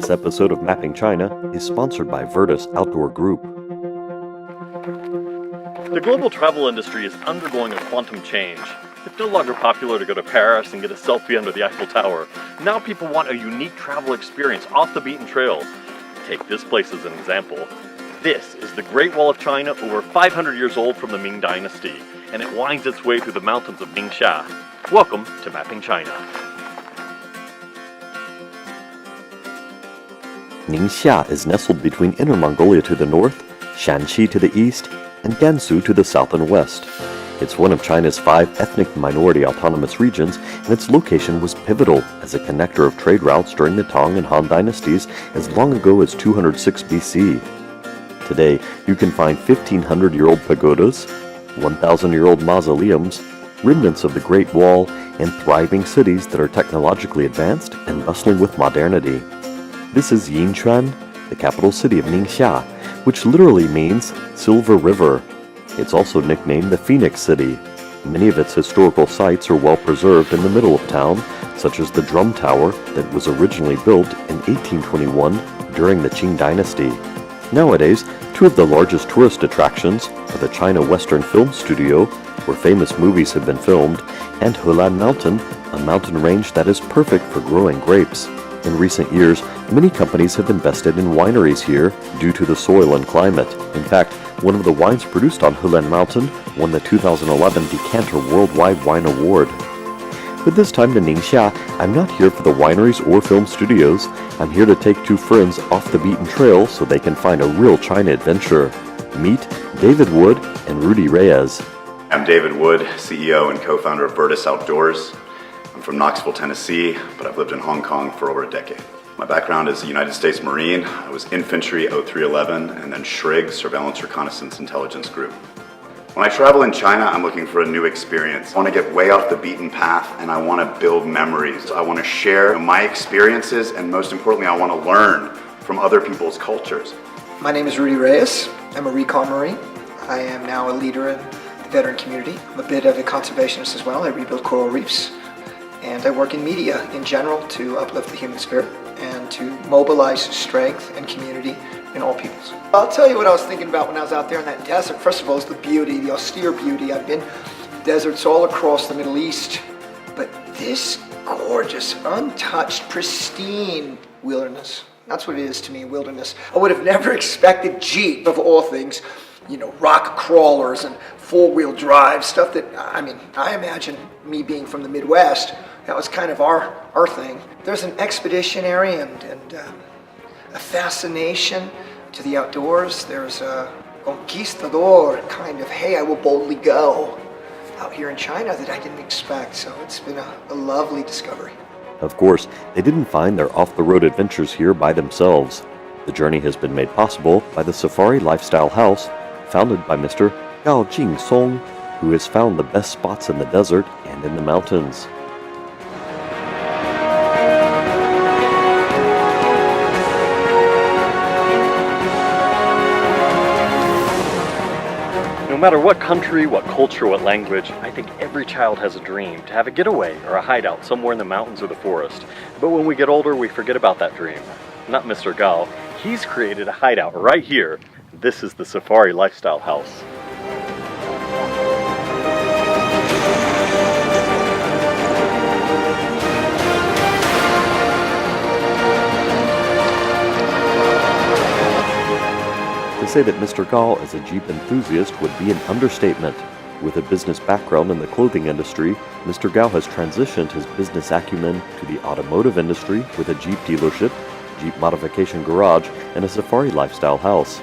This episode of Mapping China is sponsored by Virtus Outdoor Group. The global travel industry is undergoing a quantum change. It's no longer popular to go to Paris and get a selfie under the Eiffel Tower. Now people want a unique travel experience off the beaten trail. Take this place as an example. This is the Great Wall of China, over 500 years old from the Ming Dynasty, and it winds its way through the mountains of Ningxia. Welcome to Mapping China. Ningxia is nestled between Inner Mongolia to the north, Shanxi to the east, and Gansu to the south and west. It's one of China's 5 ethnic minority autonomous regions, and its location was pivotal as a connector of trade routes during the Tang and Han dynasties as long ago as 206 BC. Today, you can find 1,500-year-old pagodas, 1,000-year-old mausoleums, remnants of the Great Wall, and thriving cities that are technologically advanced and bustling with modernity. This is Yinchuan, the capital city of Ningxia, which literally means Silver River. It's also nicknamed the Phoenix City. Many of its historical sites are well preserved in the middle of town, such as the Drum Tower that was originally built in 1821 during the Qing Dynasty. Nowadays, 2 of the largest tourist attractions are the China Western Film Studio, where famous movies have been filmed, and Helan Mountain, a mountain range that is perfect for growing grapes. In recent years, many companies have invested in wineries here due to the soil and climate. In fact, one of the wines produced on Helan Mountain won the 2011 Decanter Worldwide Wine Award. But this time to Ningxia, I'm not here for the wineries or film studios. I'm here to take 2 friends off the beaten trail so they can find a real China adventure. Meet David Wood and Rudy Reyes. I'm David Wood, CEO and co-founder of Virtus Outdoors. I'm from Knoxville, Tennessee, but I've lived in Hong Kong for over a decade. My background is a United States Marine. I was Infantry 0311 and then SHRIG, Surveillance Reconnaissance Intelligence Group. When I travel in China, I'm looking for a new experience. I want to get way off the beaten path and I want to build memories. I want to share my experiences and most importantly, I want to learn from other people's cultures. My name is Rudy Reyes. I'm a recon Marine. I am now a leader in the veteran community. I'm a bit of a conservationist as well. I rebuild coral reefs. And I work in media in general to uplift the human spirit and to mobilize strength and community in all peoples. I'll tell you what I was thinking about when I was out there in that desert. First of all, is the beauty, the austere beauty. I've been deserts all across the Middle East, but this gorgeous, untouched, pristine wilderness, that's what it is to me, wilderness. I would have never expected Jeep, of all things, rock crawlers and 4-wheel drive, stuff that, I imagine me being from the Midwest, that was kind of our thing. There's an expeditionary and a fascination to the outdoors. There's a conquistador kind of, hey, I will boldly go out here in China that I didn't expect. So it's been a lovely discovery. Of course, they didn't find their off-the-road adventures here by themselves. The journey has been made possible by the Safari Lifestyle House, founded by Mr. Gao Jingsong, who has found the best spots in the desert and in the mountains. No matter what country, what culture, what language, I think every child has a dream to have a getaway or a hideout somewhere in the mountains or the forest. But when we get older, we forget about that dream. Not Mr. Gao. He's created a hideout right here. This is the Safari Lifestyle House. To say that Mr. Gao is a Jeep enthusiast would be an understatement. With a business background in the clothing industry, Mr. Gao has transitioned his business acumen to the automotive industry with a Jeep dealership, Jeep modification garage, and a Safari Lifestyle House.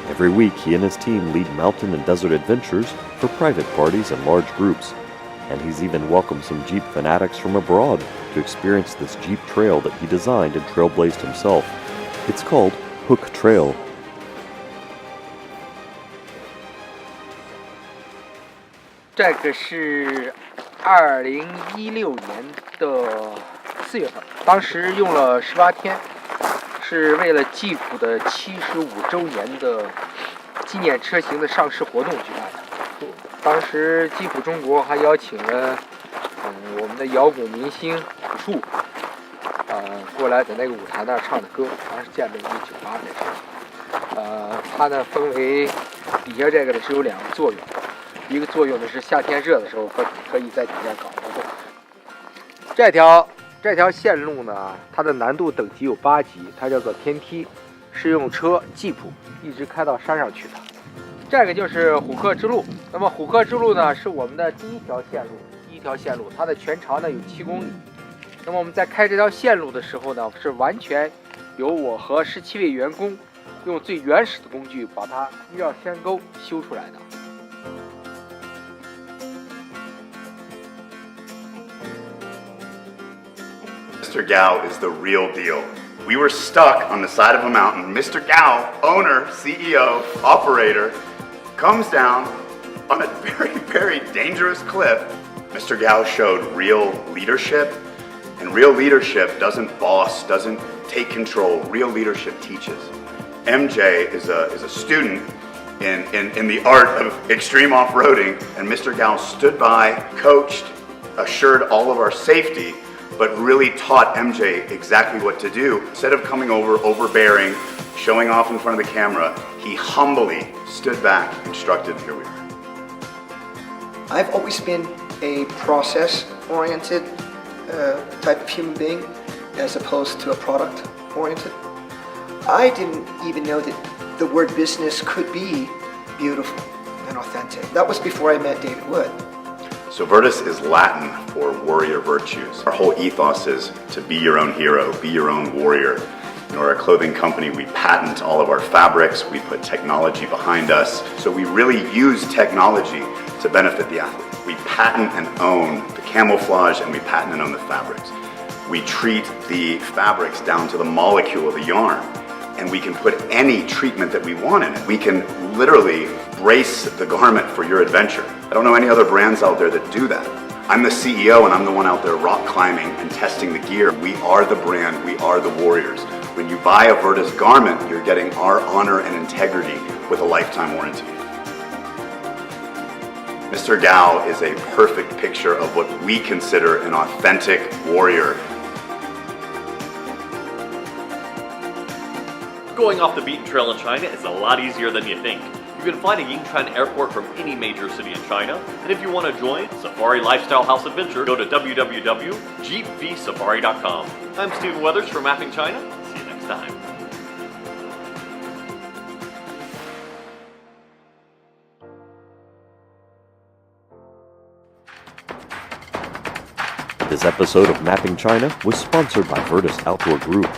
Every week, he and his team lead mountain and desert adventures for private parties and large groups. And he's even welcomed some Jeep fanatics from abroad to experience this Jeep trail that he designed and trailblazed himself. It's called Hook Trail. 这个是2016年的4月份，当时用了18天，是为了吉普的75周年的纪念车型的上市活动举办的。当时吉普中国还邀请了我们的摇滚明星朴树，过来在那个舞台那儿唱的歌，当时建在1998年。它呢分为底下这个呢是有2个作用，一个作用呢是夏天热的时候可以在底下搞活动。这条线路呢，它的难度等级有8级，它叫做天梯，是用车吉普一直开到山上去的。这个就是虎克之路。那么虎克之路呢是我们的第一条线路，它的全长呢有7公里。那么我们在开这条线路的时候呢，是完全由我和17位员工用最原始的工具把它依照山沟修出来的。Mr. Gao is the real deal. We were stuck on the side of a mountain. Mr. Gao, owner, CEO, operator, comes down on a very, very dangerous cliff. Mr. Gao showed real leadership, and real leadership doesn't boss, doesn't take control. Real leadership teaches. MJ is a student in the art of extreme off-roading, and Mr. Gao stood by, coached, assured all of our safety, but really taught MJ exactly what to do. Instead of coming over, overbearing, showing off in front of the camera, he humbly stood back, instructed, and here we are. I've always been a process-oriented type of human being as opposed to a product-oriented. I didn't even know that the word business could be beautiful and authentic. That was before I met David Wood. So Virtus is Latin for warrior virtues. Our whole ethos is to be your own hero, be your own warrior. We're a clothing company. We patent all of our fabrics. We put technology behind us. So we really use technology to benefit the athlete. We patent and own the camouflage, and we patent and own the fabrics. We treat the fabrics down to the molecule of the yarn, and we can put any treatment that we want in it. We can literally brace the garment for your adventure. I don't know any other brands out there that do that. I'm the CEO, and I'm the one out there rock climbing and testing the gear. We are the brand. We are the warriors. When you buy a Virtus garment, you're getting our honor and integrity with a lifetime warranty. Mr. Gao is a perfect picture of what we consider an authentic warrior. Going off the beaten trail in China is a lot easier than you think. You can fly to Yingchuan Airport from any major city in China, and if you want to join Safari Lifestyle House Adventure, go to www.jeepvsafari.com. I'm Stephen Weathers for Mapping China. See you next time. This episode of Mapping China was sponsored by Virtus Outdoor Group.